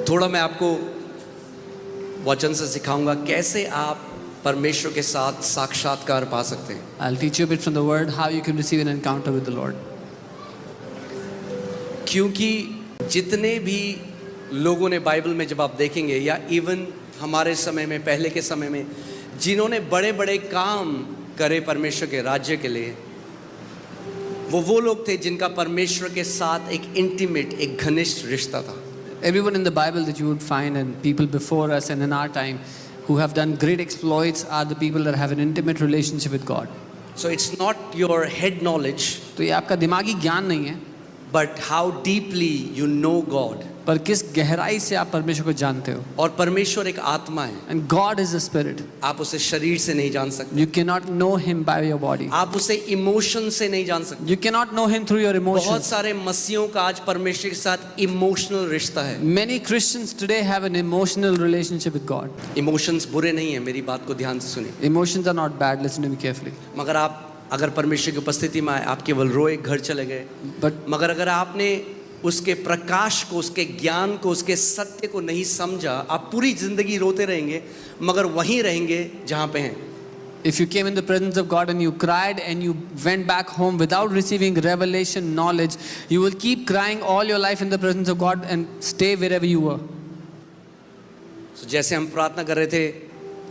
थोड़ा मैं आपको वचन से सिखाऊंगा कैसे आप परमेश्वर के साथ साक्षात्कार पा सकते हैं. I'll teach you a bit from the word how you can receive an encounter with the Lord. क्योंकि जितने भी लोगों ने बाइबल में जब आप देखेंगे या इवन हमारे समय में पहले के समय में जिन्होंने बड़े बड़े काम करे परमेश्वर के राज्य के लिए, वो लोग थे जिनका परमेश्वर के साथ एक इंटीमेट, एक घनिष्ठ रिश्ता था. Everyone in the Bible that you would find and people before us and in our time who have done great exploits are the people that have an intimate relationship with God. So it's not your head knowledge, तो ये आपका दिमागी ज्ञान नहीं है, but how deeply you know God. पर किस गहराई से आप परमेश्वर को जानते हो. और परमेश्वर एक आत्मा है. And God is a spirit. आप उसे शरीर से नहीं जान सकते. You cannot know him by your body. आप उसे इमोशन से नहीं जान सकते. You cannot know him through your emotions. बहुत सारे मसीहों का आज परमेश्वर के साथ इमोशनल रिश्ता है. Many Christians today have an emotional relationship with God. Emotions बुरे नहीं है, मेरी बात को ध्यान से सुनिए. Emotions are not bad. Listen to me carefully. मगर आप अगर परमेश्वर की उपस्थिति में आए, आप केवल रोए, घर चले गए. मगर अगर आपने उसके प्रकाश को, उसके ज्ञान को, उसके सत्य को नहीं समझा, आप पूरी जिंदगी रोते रहेंगे, मगर वहीं रहेंगे जहां पे हैं. If you came in the presence of God and you cried and you went back home without receiving revelation knowledge, you will keep crying all your life in the presence of God and stay wherever you were. So, जैसे हम प्रार्थना कर रहे थे,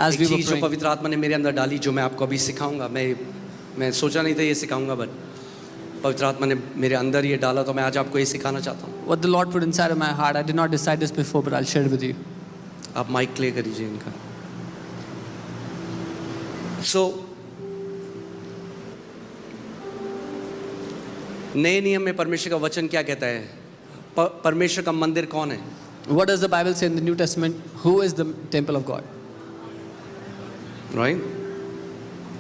As we were चीज जो praying, पवित्र आत्मा ने मेरे अंदर डाली, जो मैं आपको अभी सिखाऊंगा, मैं सोचा नहीं था ये सिखाऊंगा, बट पवित्र आत्मा ने मेरे अंदर ये डाला, तो मैं आज आपको ये सिखाना चाहता हूँ. what the Lord put inside of my heart, I did not decide this before, but I'll share it with you. आप माइक क्लियर करिए इनका. सो नए नियम में परमेश्वर का वचन क्या कहता है? परमेश्वर का मंदिर कौन है? What does the Bible say in the New Testament? Who is the temple of God? Right?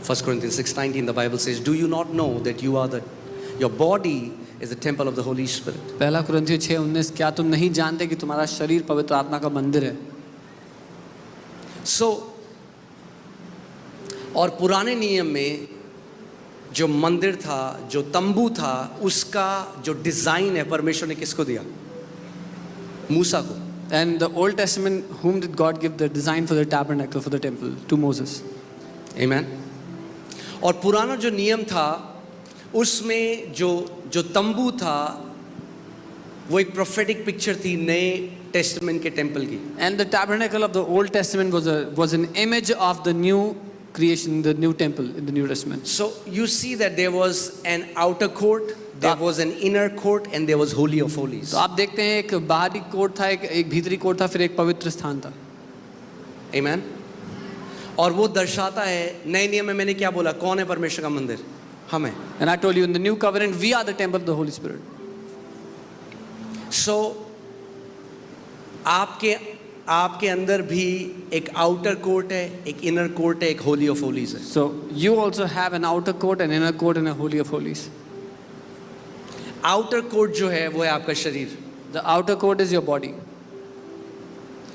1 Corinthians 6:19, the Bible says, do you not know that your body is the temple of the Holy Spirit? पहला कुरिन्थियों 6:19, क्या तुम नहीं जानते कि तुम्हारा शरीर पवित्र आत्मा का मंदिर है? So, और पुराने नियम में जो मंदिर था, जो तंबू था, उसका जो डिजाइन है परमेश्वर ने किसको दिया? मूसा को. And the Old Testament, whom did God give the design for the tabernacle, for the temple? To Moses. Amen. और पुराना जो नियम था उसमें जो तंबू था वो एक प्रोफेटिक पिक्चर थी नए टेस्टामेंट के टेंपल की. And the tabernacle of the Old Testament was an image of the new creation, the new temple in the New Testament. So you see that there was an outer court, there was an inner court, and there was holy of holies. तो आप देखते हैं एक बाहरी court था, एक भीतरी court था, फिर एक पवित्र स्थान था. Amen. और वो दर्शाता है, नए नियम में मैंने क्या बोला, कौन है परमेश्वर का मंदिर? हम हैं. And I told you in the new covenant we are the temple of the Holy Spirit. So आपके अंदर भी एक आउटर कोर्ट है, एक इनर कोर्ट है, एक होली ऑफ होलीज है. So you also have an outer court, an inner court, and a holy of holies. Outer court जो है वो है आपका शरीर. The outer court is your body.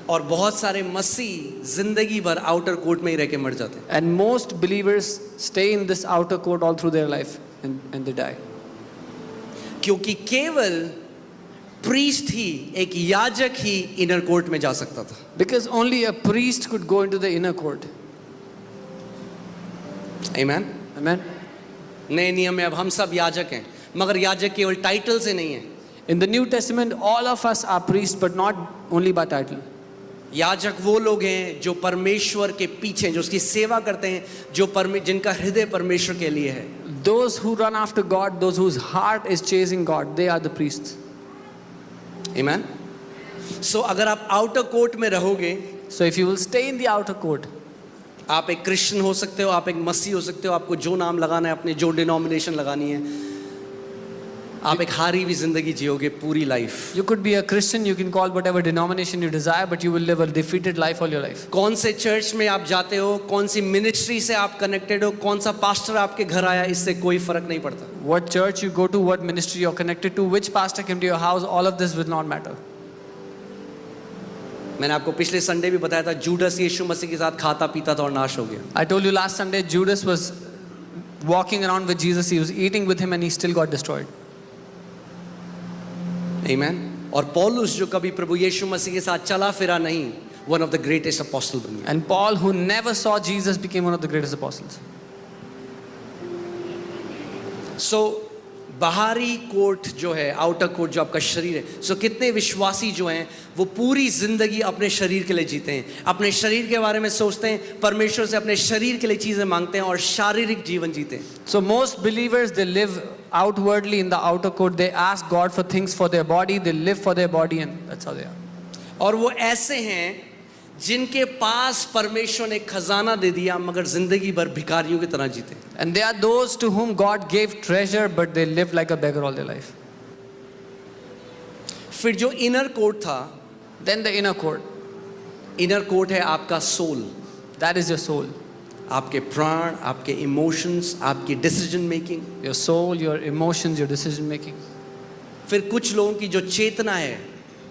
और बहुत सारे मसीह जिंदगी भर आउटर कोर्ट में ही रह के मर जाते हैं. And most believers stay in this outer court all through their life and they die. क्योंकि केवल प्रीस्ट ही, एक याजक ही इनर कोर्ट में जा सकता था. Because only a priest could go into the inner court. Amen. Amen. नए नियम में अब हम सब याजक हैं, मगर याजक केवल टाइटल से नहीं है. In the New Testament all of us are priests, but not only by title. याजक वो लोग हैं जो परमेश्वर के पीछे, जो उसकी सेवा करते हैं, जिनका हृदय परमेश्वर के लिए है. Those who run after God, those whose heart is chasing God, they are the priests. Amen. So अगर आप आउटर कोर्ट में रहोगे, So if you will stay in the outer court, आप एक क्रिश्चियन हो सकते हो, आप एक मसीह हो सकते हो, आपको जो नाम लगाना है, अपनी जो डिनोमिनेशन लगानी है, आप एक हारी हुई जिंदगी जियोगे पूरी life. you could be a Christian, you can call whatever denomination you desire, but you will live a defeated life all your life. कौन से चर्च में आप जाते हो, कौन सी मिनिस्ट्री से आप कनेक्टेड हो, कौन सा पास्टर आपके घर आया, इससे कोई फर्क नहीं पड़ता. What church you go to, what ministry you're connected to, which pastor came to your house, all of this will not matter. मैंने आपको पिछले संडे भी बताया था, जूडस यीशु मसीह के साथ खाता पीता था और नाश हो गया. I told you last Sunday, Judas was walking around with Jesus, he was eating with him and he still got destroyed. Amen. और पौलुस जो कभी प्रभु यीशु मसीह के साथ चला फिरा नहीं, one of the greatest apostle बन गया। And Paul, who never saw Jesus, became one of the greatest apostles. सो बाहरी कोट जो है, आउटर कोट जो आपका शरीर है, सो कितने विश्वासी जो हैं वो पूरी जिंदगी अपने शरीर के लिए जीते हैं, अपने शरीर के बारे में सोचते हैं, परमेश्वर से अपने शरीर के लिए चीजें मांगते हैं और शारीरिक जीवन जीते हैं। So most believers, they live outwardly in the outer court. They ask God for things for their body. They live for their body, and that's how they are. और वो ऐसे हैं जिनके पास परमेश्वर ने खजाना दे दिया मगर जिंदगी भर भिखारियों की तरह जीते। And they are those to whom God gave treasure, but they live like a beggar all their life. फिर जो इनर कोर्ट था, Then the inner court, inner court है आपका soul, that is your soul. आपके प्राण, आपके emotions, आपकी decision making. Your soul, your emotions, your decision making. फिर कुछ लोगों की जो चेतना है,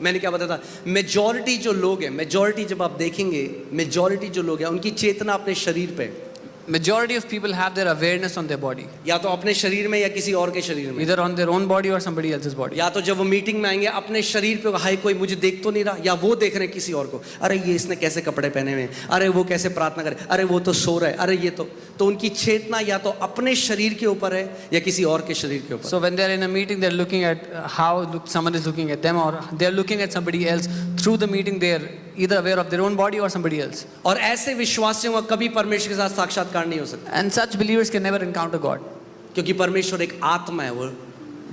मैंने क्या बताया था, मेजॉरिटी जो लोग हैं, मेजॉरिटी जब आप देखेंगे, मेजॉरिटी जो लोग हैं उनकी चेतना अपने शरीर पे, Majority of people have their awareness on their body, या तो अपने शरीर में या किसी और के शरीर में। either on their own body or somebody else's body. या तो जब वो मीटिंग में आएंगे अपने शरीर पे, हाय कोई मुझे देख तो नहीं रहा, या वो देख रहे हैं किसी और को, अरे ये इसने कैसे कपड़े पहने हुए हैं, अरे वो कैसे प्रार्थना करे, अरे वो तो सो रहा है, अरे ये तो उनकी चेतना या तो अपने शरीर के ऊपर है या किसी और के शरीर के ऊपर। So when they are in a meeting, they are looking at someone is looking at them, or they are looking at somebody else. Through the meeting, they are either aware of their own body or somebody else. और ऐसे विश्वासियों का कभी परमेश्वर के साथ साक्षात्कार नहीं हो सकता, And such believers can never encounter God, क्योंकि परमेश्वर एक आत्मा है, वो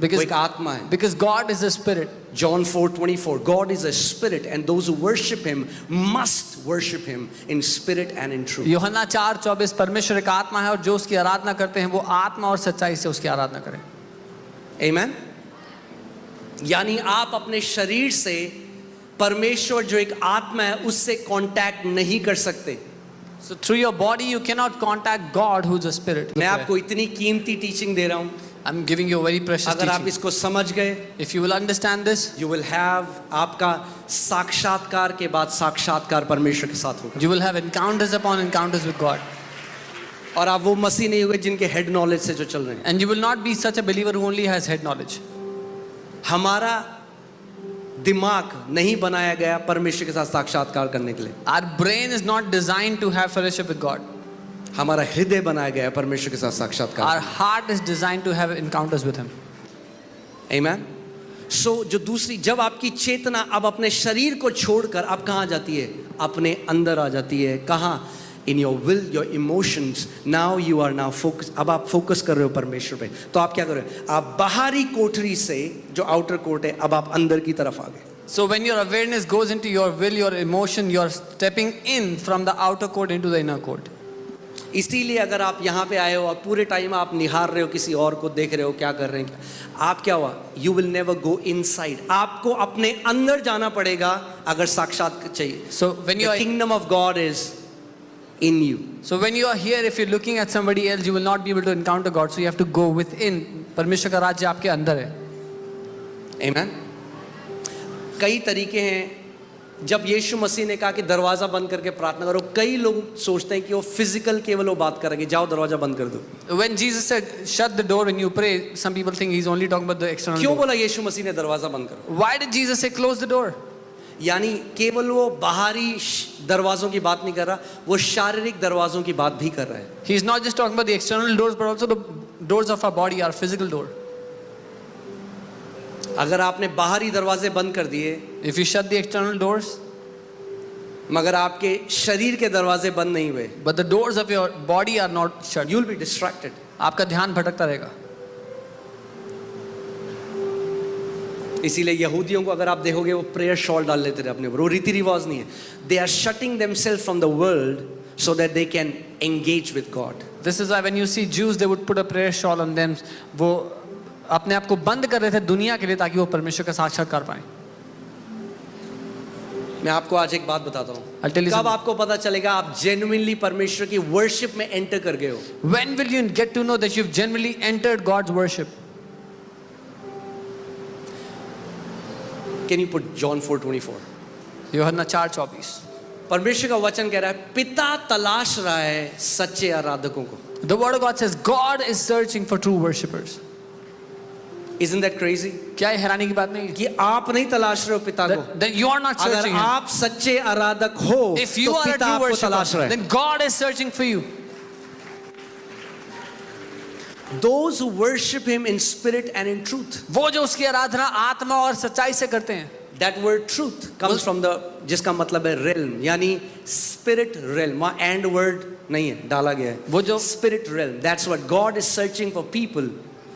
because एक आत्मा है। because God is a spirit. John 4:24, God is a spirit and those who worship him must worship him in spirit and in truth। यूहन्ना 4:24, परमेश्वर एक आत्मा है और जो उसकी आराधना करते हैं वो आत्मा और सच्चाई से उसकी आराधना करें। Amen। यानी आप अपने शरीर से परमेश्वर जो एक आत्मा है उससे कांटेक्ट नहीं कर सकते। So through your body you cannot contact God, who's a spirit. मैं आपको इतनी कीमती टीचिंग दे रहा हूँ, I'm giving you a very precious अगर आप teaching. इसको समझ गए, If you will understand this, you will have, आपका साक्षात्कार के बाद साक्षात्कार परमेश्वर के साथ होगा, you will have encounters upon encounters with God. और आप वो मसीह नहीं होंगे जिनके हेड नॉलेज से जो चल रहे हैं। And you will not be such a believer who only has head knowledge. हमारा दिमाग नहीं बनाया गया परमेश्वर के साथ साक्षात्कार करने के लिए, Our brain is not designed to have fellowship with God. हमारा हृदय बनाया गया है परमेश्वर के साथ साक्षात्कार। Our heart is designed to have encounters with Him. Amen। सो जो दूसरी, जब आपकी चेतना अब अपने शरीर को छोड़कर अब कहाँ जाती है, अपने अंदर आ जाती है, कहाँ, in your will, your emotions, now you are now focus, अब आप फोकस कर रहे हो परमेश्वर पे, तो आप क्या कर रहे हो, आप बाहरी कोठरी से जो आउटर कोर्ट है अब आप अंदर की तरफ आ गए। So when your awareness goes into your will, your emotion, you are stepping in from the outer court into the inner court. इसीलिए अगर आप यहाँ पे आए हो और पूरे टाइम आप निहार रहे हो, किसी और को देख रहे हो क्या कर रहे हैं, आप क्या हुआ, you will never go inside, आपको अपने अंदर जाना पड़ेगा अगर साक्षात चाहिए। So when you The are kingdom of God is in you। So when you are here, if you're looking at somebody else, you will not be able to encounter God. So you have to go within. परमेश्वर का राज्य आपके अंदर है। Amen। कई तरीके हैं, जब यीशु मसीह ने कहा कि दरवाजा बंद करके प्रार्थना करो, कई लोग सोचते हैं कि वो फिजिकल केवल वो बात करेंगे, जाओ दरवाजा बंद कर दो। When Jesus said, "Shut the door when you pray," some people think He's only talking about the external क्यों door. बोला यीशु मसीह ने दरवाजा बंद करो? Why did Jesus say, "Close the door"? यानी केवल वो बाहरी दरवाजों की बात नहीं कर रहा, वो शारीरिक दरवाजों की बात भी कर रहा है। He's not just talking about the external doors, but also the doors of our body, our physical door. अगर आपने बाहरी दरवाजे बंद कर दिए If you shut the external doors, मगर आपके शरीर के दरवाजे बंद नहीं हुए, but the doors of your body are not shut, you'll be distracted। आपका ध्यान भटकता रहेगा। इसीलिए यहूदियों को अगर आप देखोगे वो प्रेयर शॉल डाल लेते थे अपने ऊपर, वो रीति रिवाज नहीं है। They are shutting themselves from the world so that they can engage with God. This is why when you see Jews, they would put a prayer shawl on them. वो अपने आप को बंद कर रहे थे दुनिया के लिए ताकि वो परमेश्वर का साक्षात्कार पाएं। मैं आपको आज एक बात बताता हूँ, I'll tell you कब something. आपको पता चलेगा आप जेन्युइनली परमेश्वर की वर्शिप में एंटर कर गए हो? When will you get to know that you've genuinely entered God's worship? Can you put John 4:24? यूहन्ना 4:24. परमेश्वर का वचन कह रहा है, पिता तलाश रहा है सच्चे आराधकों को। The word of God says God is searching for true worshippers. Isn't that crazy? क्या ये हैरानी की बात नहीं है? कि आप नहीं तलाश रहे हो पिता को. That you are not अगर searching him. आप सच्चे आराधक हो If you तो are a पिता true आपको तलाश रहा worshiper, है. then God is searching for you. Those who worship him in spirit and in truth. वो जो उसकी आराधना आत्मा और सच्चाई से करते हैं. That word truth comes from the, जिसका मतलब है realm, यानी spirit realm. वहाँ and word नहीं है, डाला गया है. वो जो Spirit realm. That's what God is searching for, people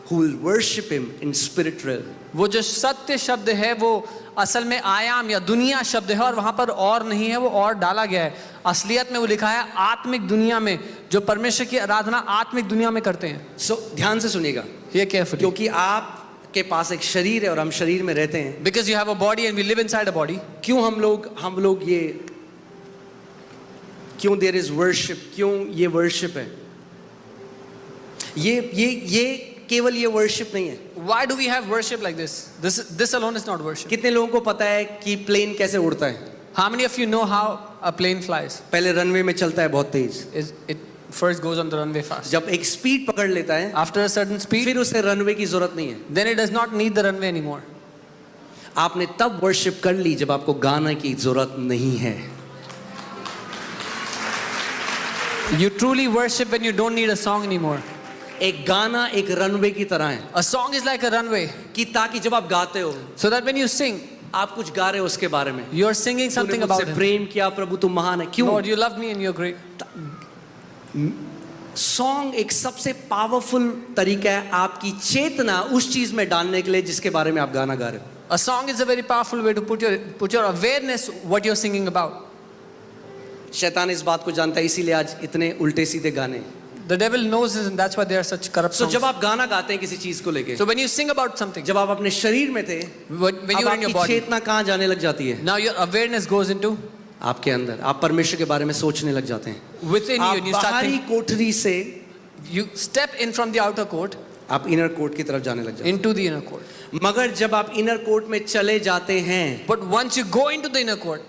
who will worship him in spirit realm. वो जो सत्य शब्द है वो असल में आयाम या दुनिया शब्द है और वहां पर और नहीं है, वो और डाला गया है. असलियत में वो लिखा है आत्मिक दुनिया में, जो परमेश्वर की आराधना आत्मिक दुनिया में करते हैं. So ध्यान से सुनिएगा, ये केयरफुली. क्योंकि आपके पास एक शरीर है और हम शरीर में रहते हैं. Because you have a body and we live inside a body. क्यों हम लोग ये, क्यों there is worship, क्यों ये worship है? ये केवल ये worship नहीं है. Why do we have worship like this? This alone is not worship. कितने लोगों को पता है कि प्लेन कैसे उड़ता है? How many of you know how a plane flies? पहले रनवे में चलता है बहुत तेज. It first goes on the runway fast. जब एक स्पीड पकड़ लेता है, After a certain speed, फिर उसे रनवे की जरूरत नहीं है. then it does not need the runway anymore. आपने तब वर्शिप कर ली जब आपको गाना की जरूरत नहीं है. You truly worship when you don't need a song anymore. एक गाना एक रनवे की तरह है. A song is like a runway, कि ताकि जब आप गाते हो, so that when you sing, आप कुछ गा रहे हो उसके बारे में. you are singing something तूने about मुझसे him. प्रेम किया प्रभु, तुम महान है. क्यों? Lord, you love me and you're great. Song एक सबसे पावरफुल तरीका है आपकी चेतना उस चीज में डालने के लिए जिसके बारे में आप गाना गा रहे हो. A song is a very powerful way to put your awareness what you're singing about. शैतान इस बात को जानता है, इसीलिए आज इतने उल्टे सीधे गाने. The devil knows this and that's why there are such corrupt So songs. जब आप गाना गाते हैं किसी चीज को लेके, So when you sing about something, जब आप अपने शरीर में थे, when अब you are in your आपकी body, चेतना कहाँ जाने लग जाती है? now your awareness goes into आपके अंदर. आप परमेश्वर के बारे में सोचने लग जाते हैं. within you आप and you start बाहरी thinking, कोठरी से you step in from the outer court आप इनर कोर्ट की तरफ जाने लग जाते into the inner court. हैं. मगर जब आप इनर कोर्ट में चले जाते हैं But once you go into the inner court,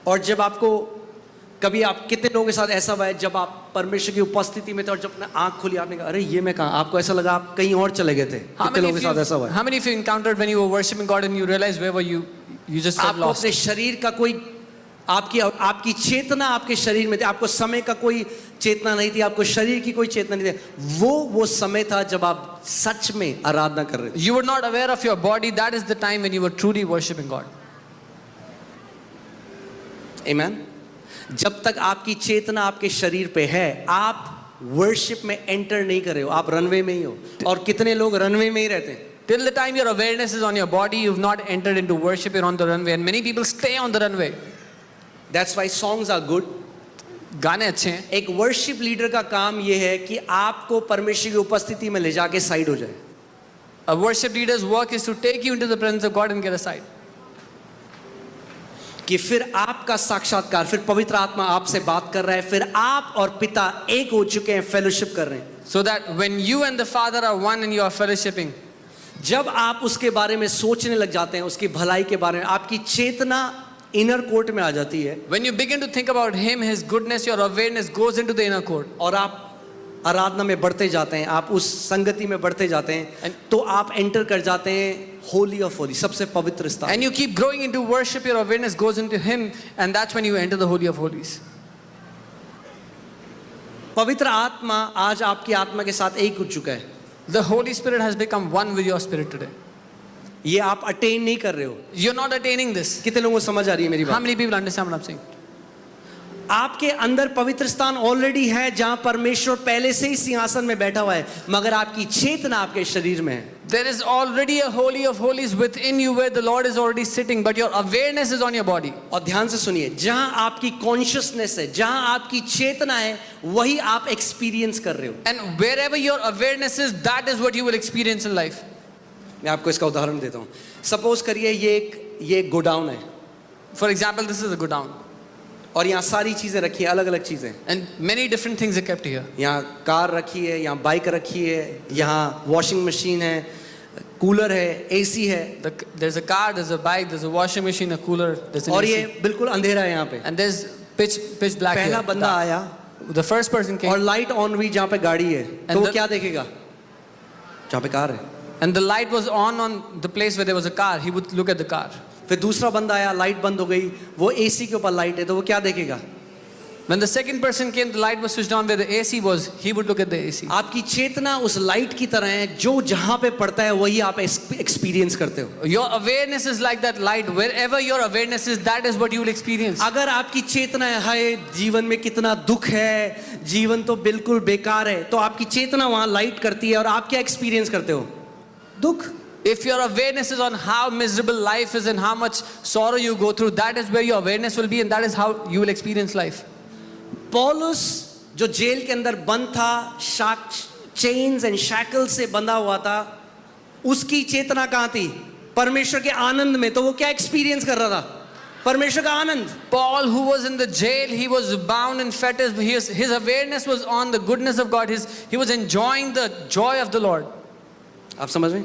और जब आपको कभी, आप कितने लोगों के साथ ऐसा हुआ है जब आप परमेश्वर की उपस्थिति में थे और जब अपने आंख खुली आपने कहा अरे ये मैं कहाँ, आपको ऐसा लगा आप कहीं और चले गए थे? कितने लोगों के साथ ऐसा हुआ है? how many of you encountered when you were worshiping God and you realized where were you just felt आपको lost? अपने शरीर का कोई, आपकी चेतना आपके शरीर में थी. आपको समय का कोई चेतना नहीं थी, आपको शरीर की कोई चेतना नहीं थी. वो समय था जब आप सच में आराधना कर रहे थे. You were not aware of your body. That is the time when you were truly worshiping God. Amen. जब तक आपकी चेतना आपके शरीर पे है, आप वर्शिप में एंटर नहीं कर रहे हो, आप रनवे में ही हो. और कितने लोग रनवे में ही रहते हैं? Till the time your awareness is on your body, you've not entered into worship. You're on the runway, and many people stay on the runway. That's why songs are good. गाने अच्छे हैं. एक worship leader का काम ये है कि आपको परमेश्वर की उपस्थिति में ले जाके साइड हो जाए. A worship leader's work is to take you into the presence of God and get aside. कि फिर आपका साक्षात्कार, फिर पवित्र आत्मा आपसे बात कर रहा है, फिर आप और पिता एक हो चुके हैं, फेलोशिप कर रहे हैं. So that when you and the Father are one and you are fellowshipping, जब आप उसके बारे में सोचने लग जाते हैं, उसकी भलाई के बारे में, आपकी चेतना इनर कोर्ट में आ जाती है. when you begin to think about Him, His goodness, your awareness goes into the inner court. और आप आराधना में बढ़ते जाते हैं, आप उस संगति में बढ़ते जाते हैं, तो आप एंटर कर जाते हैं होली ऑफ होली, सबसे पवित्र स्थान. And you keep growing into worship, your awareness goes into Him, and that's when you enter the Holy of Holies. पवित्र आत्मा आज आपकी आत्मा के साथ एक हो चुका है. The Holy Spirit has become one with your spirit today. ये आप अटेन नहीं कर रहे हो. You're not attaining this. कितने लोगों को समझ आ रही है मेरी How बात? many people understand what I'm saying? आपके अंदर पवित्र स्थान ऑलरेडी है जहां परमेश्वर पहले से ही सिंहासन में बैठा हुआ है, मगर आपकी चेतना आपके शरीर में है. There is already a Holy of Holies within you where the Lord is already sitting, but your awareness is on your body. और ध्यान से सुनिए, जहां आपकी कॉन्शियसनेस है, जहां आपकी चेतना है, वही आप एक्सपीरियंस कर रहे हो. And wherever your awareness is, that is what you will experience in life. मैं आपको इसका उदाहरण देता हूं. सपोज करिए ये एक गोडाउन है For example, this is a godown, और यहाँ सारी चीजें रखी है, अलग अलग चीजें. and many different things are kept here. यहाँ कार रखी है, यहाँ बाइक रखी है, यहाँ वॉशिंग मशीन है, कूलर है, एसी है. There's a car, there's a bike, there's a washing machine, a cooler, there's an और AC. ये बिल्कुल अंधेरा है यहाँ पे. And there's pitch black पहला here. बंदा आया The first person और came, लाइट ऑन हुई जहाँ पे गाड़ी है, तो And वो the- क्या देखेगा? जहाँ पे कार है. And the light was on the place where there was a car. He would look at the car. फिर दूसरा बंदा आया, लाइट बंद हो गई, वो एसी के ऊपर लाइट है, तो वो क्या देखेगा? When the second person came, the light was switched on where the AC was. He would look at the AC. आपकी चेतना उस लाइट की तरह है, जो जहां पे पड़ता है वही आप एक्सपीरियंस करते हो. Your awareness is like that light. Wherever your awareness is, that is what you will experience. अगर आपकी चेतना है, हाय जीवन में कितना दुख है, जीवन तो बिल्कुल बेकार है, तो आपकी चेतना वहां लाइट करती है और आप क्या एक्सपीरियंस करते हो? दुख. If your awareness is on how miserable life is and how much sorrow you go through, that is where your awareness will be and that is how you will experience life. पौलुस जो jail के अंदर बंद था, chains and shackle से बंधा हुआ था, उसकी चेतना कहां थी? परमेश्वर के आनंद में. तो वो क्या एक्सपीरियंस कर रहा था? परमेश्वर का आनंद. Paul, who was in the jail, he was bound in fetters. His awareness was on the goodness of God. He was enjoying the joy of the Lord. आप समझ में?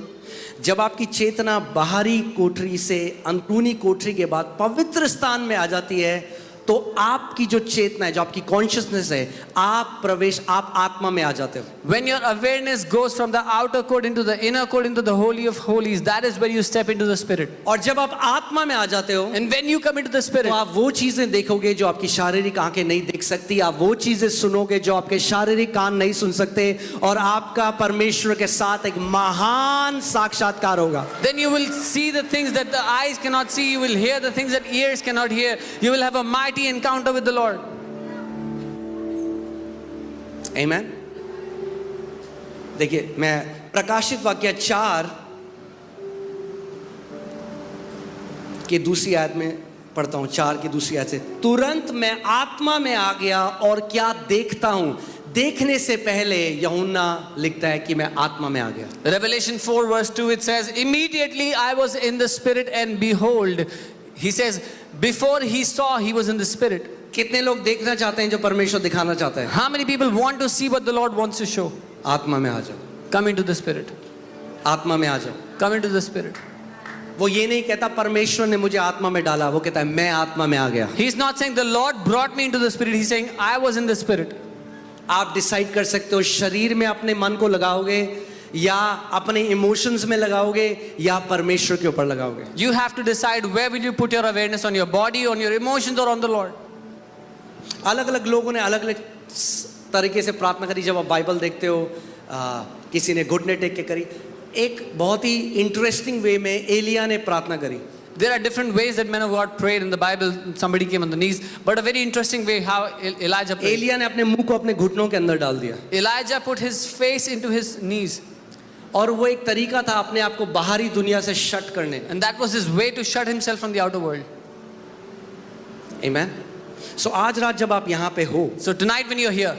जब आपकी चेतना बाहरी कोठरी से अंदरूनी कोठरी के बाद पवित्र स्थान में आ जाती है, तो आपकी जो चेतना है, जो आपकी कॉन्शियसनेस है, आप आत्मा में आ जाते हो. When your awareness goes from the outer court into the inner court into the holy of holies, that is where you step into the spirit. और जब आप आत्मा में आ जाते हो, And when you come into the spirit, तो आप वो चीजें देखोगे जो आपकी शारीरिक आंखें नहीं देख सकती, आप वो चीजें सुनोगे जो आपके शारीरिक कान नहीं सुन सकते, और आपका परमेश्वर के साथ एक महान साक्षात्कार होगा. then you will see the things that the eyes cannot see. You will hear the things that ears cannot hear. You will have a mighty encounter with the Lord. Amen. देखिए, मैं प्रकाशित वाक्य 4 की दूसरी आयत में पढ़ता हूं. 4 की दूसरी आयत से, तुरंत मैं आत्मा में आ गया और क्या देखता हूं. देखने से पहले यूहन्ना लिखता है कि मैं आत्मा में आ गया. Revelation 4 verse 2, it says, immediately I was in the spirit and behold, he says, before he saw, he was in the spirit. कितने लोग देखना चाहते हैं जो परमेश्वर दिखाना चाहता है? How many people want to see what the Lord wants to show? आत्मा में आ जाओ. Come into the spirit. आत्मा में आ जाओ. Come into the spirit. वो ये नहीं कहता परमेश्वर ने मुझे आत्मा में डाला, वो कहता है मैं आत्मा में आ गया. He's not saying the Lord brought me into the spirit. He's saying I was in the spirit. आप डिसाइड कर सकते हो, शरीर में अपने मन को लगाओगे, या अपने इमोशंस में लगाओगे, या परमेश्वर के ऊपर लगाओगे. You have to decide where will you put your awareness, on your body, on your emotions, or on the Lord. अलग अलग लोगों ने अलग अलग तरीके से प्रार्थना करी. जब आप बाइबल देखते हो, किसी ने घुटने टेक के करी. एक बहुत ही इंटरेस्टिंग वे में एलिया ने प्रार्थना करी. There are different ways that men of God prayed in the Bible. Somebody came on the knees, but a very interesting way how Elijah prayed. Elia ने अपने मुंह को अपने घुटनों के अंदर डाल दिया, Elijah put his face into his knees, और वो एक तरीका था अपने आप को बाहरी दुनिया से शट करने. and that was his way to shut himself from the outer world. Amen. So आज रात जब आप यहाँ पे हो, So tonight when you're here,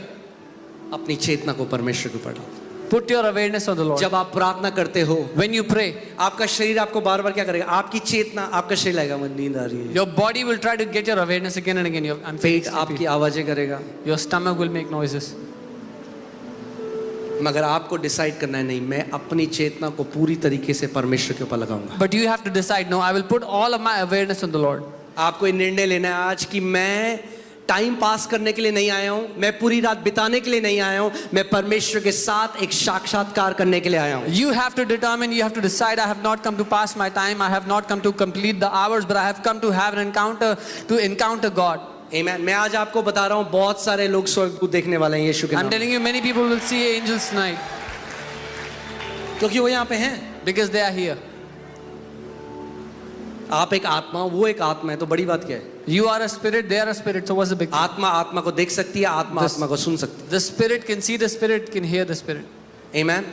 अपनी चेतना को परमेश्वर के ऊपर डालो. put your awareness on the Lord. जब आप प्रार्थना करते हो, When you pray, आपका शरीर आपको बार बार क्या करेगा? आपकी चेतना, आपका शरीर लगेगा मुझे नींद आ रही है, your body will try to get your awareness again and again. I'm feeling पेट आपकी आवाजें करेगा, Your stomach will make noises. मगर आपको डिसाइड करना है, नहीं, मैं अपनी चेतना को पूरी तरीके से परमेश्वर के ऊपर लगाऊंगा. But you have to decide, no, I will put all of my awareness on the Lord. आपको ये निर्णय लेना है आज कि मैं टाइम पास करने के लिए नहीं आया हूं, मैं पूरी रात बिताने के लिए नहीं आया हूं, मैं परमेश्वर के साथ एक साक्षात्कार करने के लिए आया हूं. You have to determine, you have to decide, I have not come to pass my time, I have not come to complete the hours, but I have come to have an encounter, to encounter God. Amen. मैं आज आपको बता रहा हूं, बहुत सारे लोग स्वर्गदूत देखने वाले हैं यीशु के I'm नाम, telling you, many people will see angels tonight क्योंकि वो यहाँ पे हैं. because they are here. आप एक आत्मा, वो एक आत्मा है, तो बड़ी बात क्या है? You are a spirit, they are a spirit, so what's the big thing? आत्मा आत्मा को देख सकती है, आत्मा आत्मा को सुन सकती The spirit can see the spirit, can hear the spirit. है. Amen.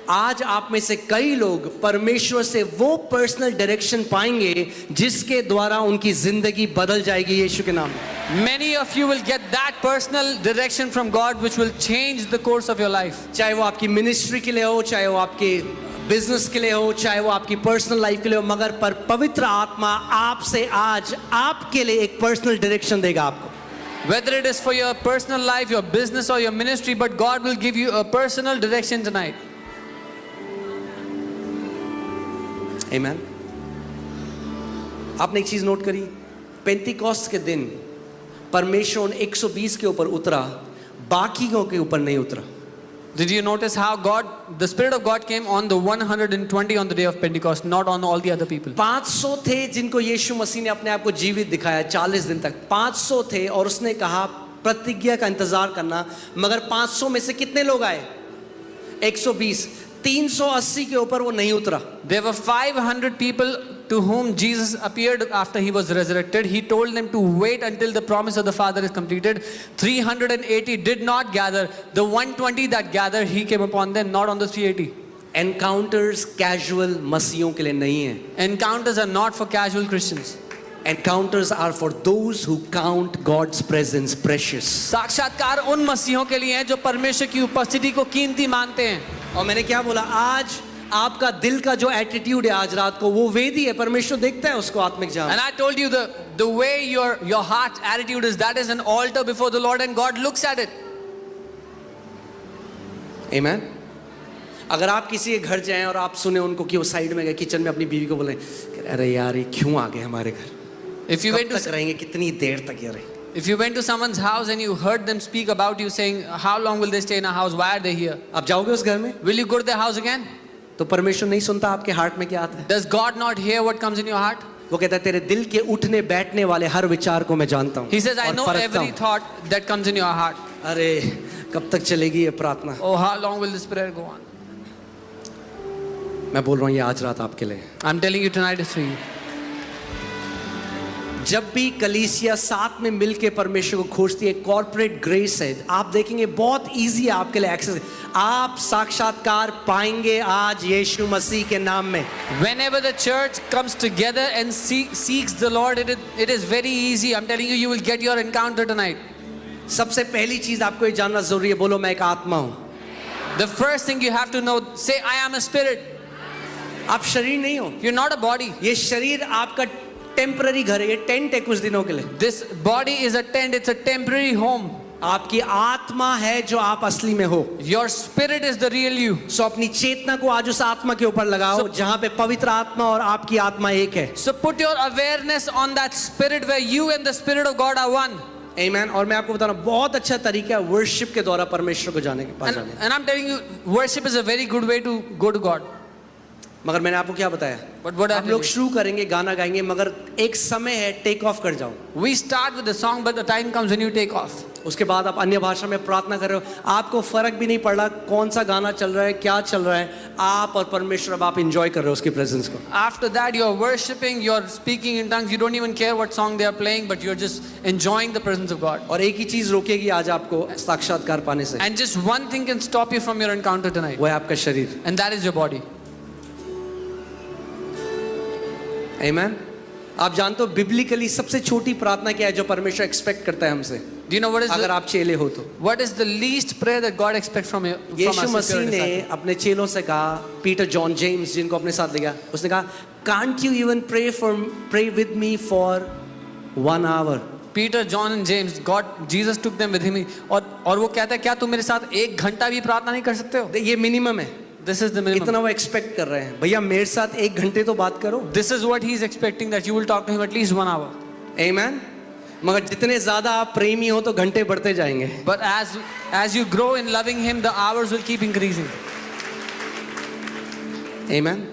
आज आप में से कई लोग परमेश्वर से वो पर्सनल डायरेक्शन पाएंगे जिसके द्वारा उनकी जिंदगी बदल जाएगी यीशु के नाम में. Many of you will get that personal direction from God which will change the course of your life. चाहे वो आपकी मिनिस्ट्री के लिए हो, चाहे वो आपके बिजनेस के लिए हो, चाहे वो आपकी पर्सनल लाइफ के लिए हो, मगर पर पवित्र आत्मा आपसे आज आपके लिए एक पर्सनल डायरेक्शन देगा आपको. Whether it is for your personal life, your business or your ministry, but God will give you a personal direction tonight. Amen. आपने एक चीज नोट करी, पेंटिकॉस्ट के दिन परमेश्वर 120 के ऊपर उतरा, बाकियों के ऊपर नहीं उतरा. Did you notice how the Spirit of God came on the 120 on the day of Pentecost, not on all the other people? 500 थे जिनको यीशु मसीह ने अपने आप को जीवित दिखाया 40 दिन तक। 500 थे और उसने कहा प्रतिज्ञा का इंतजार करना, मगर 500 में से कितने लोग आए? 120। 380 के ऊपर वो नहीं उतरा। There were 500 people to whom Jesus appeared after he was resurrected. He told them to wait until the promise of the Father is completed. 380 did not gather. The 120 that gathered, he came upon them, not on the 380. Encounters casual मसीहों के लिए नहीं है। Encounters are not for casual Christians. Encounters are for those who count God's presence precious. साक्षात्कार उन मसीहों के लिए हैं जो परमेश्वर की उपस्थिति को कीमती मानते हैं। और मैंने क्या बोला, आज आपका दिल का जो एटीट्यूड है आज रात को वो वेदी है, परमेश्वर देखता है उसको आत्मिक जान। And I told you the way your heart attitude is, that is an altar before the Lord and God looks at it. Amen. अगर आप किसी के घर जाएं और आप सुने उनको कि वो साइड में गए किचन में अपनी बीवी को बोले अरे यार ये क्यों आ गए हमारे घर, If you went कब to तक रहेंगे, कितनी देर तक ये रहे। If you went to someone's house and you heard them speak about you saying, how long will they stay in our house? Why are they here? आप जाओगे उस घर में? Will you go to their house again? तो परमेश्वर नहीं सुनता आपके हार्ट में क्या आता है? Does God not hear what comes in your heart? वो कहता है तेरे दिल के उठने बैठने वाले हर विचार को मैं जानता हूँ। He says, I और know परखता every हूँ। thought that comes in your heart. अरे कब तक चलेगी ये प्रार्थना? Oh, how long will this prayer go on? मैं बोल रहा हूँ ये आज रात आपके लिए। I'm telling you tonight is for you. जब भी कलीसिया साथ में मिलके परमेश्वर को खोजती है, कॉर्पोरेट ग्रेस है, आप देखेंगे बहुत इजी है आपके लिए एक्सेस। आप साक्षात्कार पाएंगे आज यीशु मसीह के नाम में। Whenever the church comes together and seeks the Lord, it is very easy. I'm telling you, you will get your encounter tonight. सबसे पहली चीज आपको ये जानना जरूरी है, बोलो मैं एक आत्मा हूँ। The first thing you have to know, say, I am a spirit. आप शरीर नहीं हो, You're not a body. ये शरीर आपका टेम्पररी घर है, ये टेंट है कुछ दिनों के लिए। This body is a tent, it's a temporary home. आपकी आत्मा है जो आप असली में हो। Your spirit is the real you. सो अपनी चेतना को आज उस आत्मा के ऊपर लगाओ जहां पे पवित्र आत्मा और आपकी आत्मा एक है। So put your awareness on that spirit where you and the Spirit of God are one. Amen. और मैं आपको बता रहा हूँ बहुत अच्छा तरीका है वर्शिप के द्वारा परमेश्वर को जाने के पास जाने। And I'm telling you, worship is a very good way to go to God. मगर मैंने आपको क्या बताया? But what आप लोग शुरू करेंगे, गाना गाएंगे, मगर एक समय है टेक ऑफ कर जाओ। We start with the song, but the time comes when you take off. उसके बाद आप अन्य भाषा में प्रार्थना कर रहे हो, आपको फर्क भी नहीं पड़ रहा कौन सा गाना चल रहा है, क्या चल रहा है, आप और परमेश्वर अब आप एंजॉय कर रहे हो उसकी प्रेजेंस को। After that, you're worshiping, you're speaking in tongues. You don't even care what song they are playing, but you're just enjoying the presence of God. और एक ही चीज रोकेगी आज आपको साक्षात्कार पाने से, And just one thing can stop you from your encounter tonight, वो है आपका शरीर। and that is your body. आमीन। आप जानते हो बिब्लिकली सबसे छोटी प्रार्थना क्या है जो परमेश्वर एक्सपेक्ट करता है हमसे? Do you know what is अगर the, आप चेले हो तो what is the least prayer that God expects from you? From Yeshu us, if you're Masih a ने disciple? अपने चेलों से कहा, पीटर, जॉन, जेम्स जिनको अपने साथ ले गया, उसने कहा can't you even pray with me for 1 hour? Peter, John and James, Jesus took them with him. और वो कहता है क्या तुम मेरे साथ 1 घंटा भी प्रार्थना नहीं कर सकते हो? ये मिनिमम है। This is the minimum. इतना वो एक्सपेक्ट कर रहे हैं, भैया मेरे साथ 1 घंटे तो बात करो। This is what he's expecting, that you will talk to him at least 1 hour. आमीन। मगर जितने ज्यादा आप प्रेमी हो तो घंटे बढ़ते जाएंगे। But as you grow in loving him, the hours will keep increasing. आमीन।